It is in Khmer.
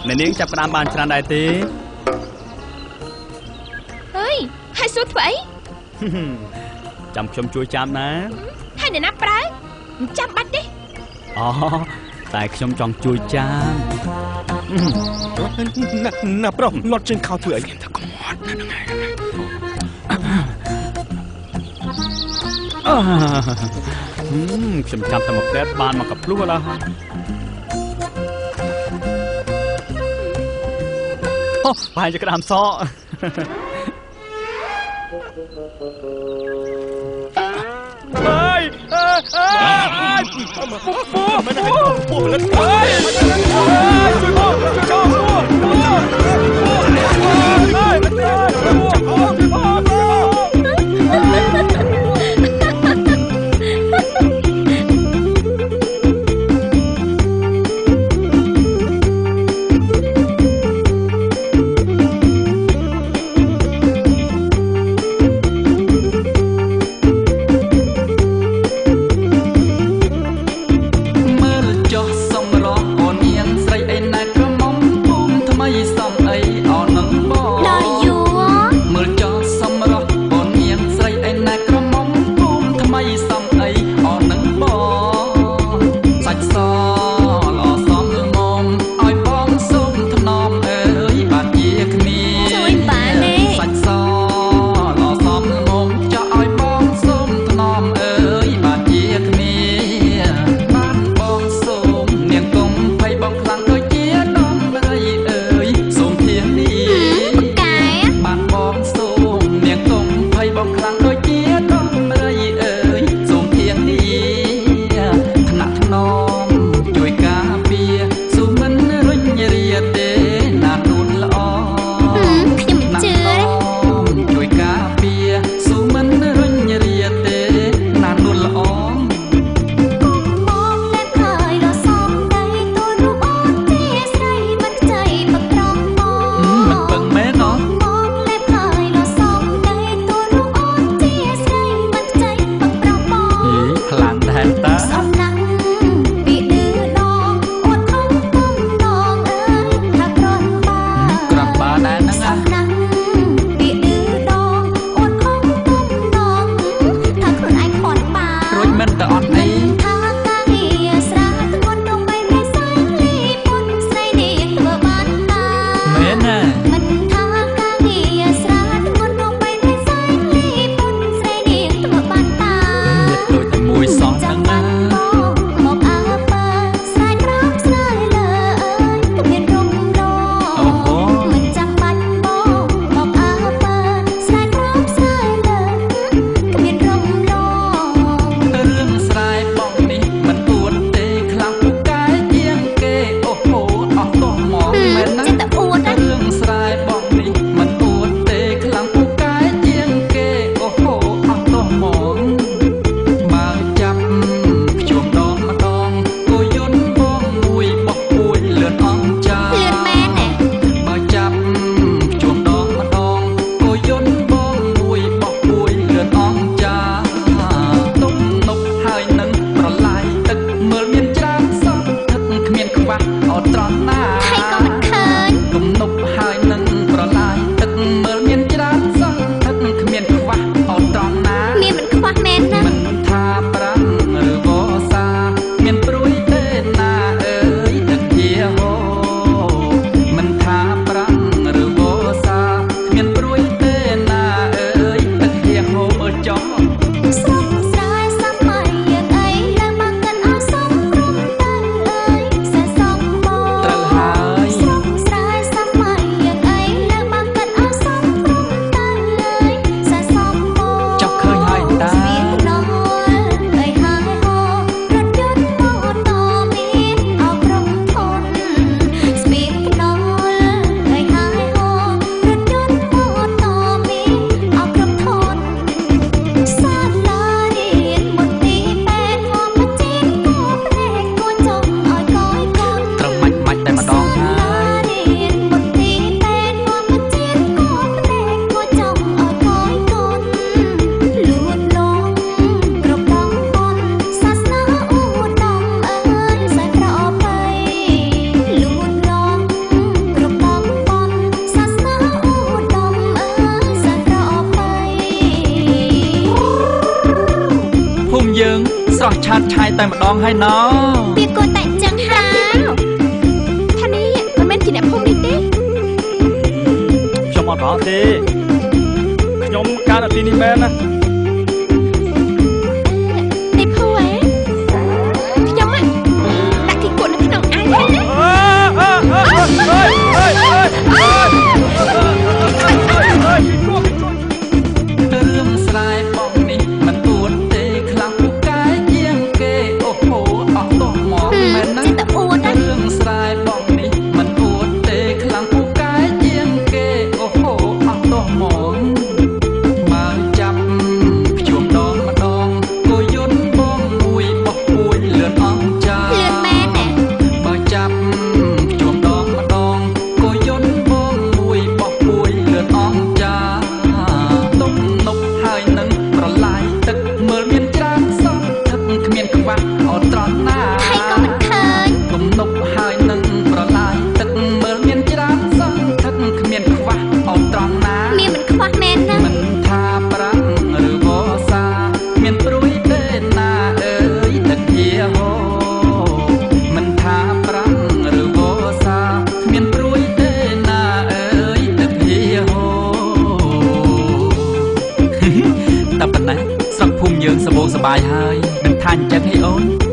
អ្នកនាងចាប់ផ្ដើមបានច្រើនដែរទេអើយហើយសួរធ្វើអីចាំខ្ញុំជួយចាំណាហើយអ្នកណាប្រើមិនចាំបាច់ទេអូតែខ្ញុំចង់ជួយចាំណាប្រុសលាត់ជើងខោធ្វើអីថាកំត់ហ្នឹងហើយខ្ញុំចាំតែមកផ្លែតបានមកកាភ្លុះឡើយអូប្រហែលជាក្តាមសអើយពូមិនឲ្យពូលិតអើយជួយមកជួយរ យើងស្រស់ឆាតឆាយតែម្ដងហើយណោវាគួរតែអញ្ចឹងហើយថានេះមិនមែនជាអ្នកភូមិនេះទេខ្ញុំអត់ប្រហែលទេខ្ញុំកើតនៅទីនេះមែនណានេះភូអេខ្ញុំដាក់គីគក់នៅក្នុងអាយហើយណារឿងស្រែបងនេះមិនពួនទេខ្លាំងពូកែជាងគេអូហូអស់ទោះមកមែនណារឿងស្រែបងនេះមិនពួនទេខ្លាំងពូកែជាងគេអូហូអស់ទោះមកមកចាប់ជួមដងម្ដងគួយយន្តបងមួយបោះពួយលឿនអងចាលឿនមែនណាបើចាប់ជួមដងម្ដងគួយយន្តបងមួយបោះពួយលឿនអងចាទុំនុកហើយនឹងប្រឡាយទឹកមើលមានច្រើនសោះទឹកគ្មានខ្វះអត់ត្រង់ណាហើយក៏មិនឃើញទុំនុកហើយនឹងប្រឡាយទឹកមើលមានច្រើនសោះទឹកគ្មានខ្វះអត់ត្រង់ណាមានមិនខ្វះមែនណាមិនថាប្រាំងឬវសាមានព្រួយទេណាអើយទឹកជាហូមិនថាប្រាំងឬវសាមានព្រួយទេណាអើយទឹកជាហូតែប៉ុណ្ណាស្រុកភូមិយើងសបោសបាយហើយមិនថាអញ្ចឹងឯអូន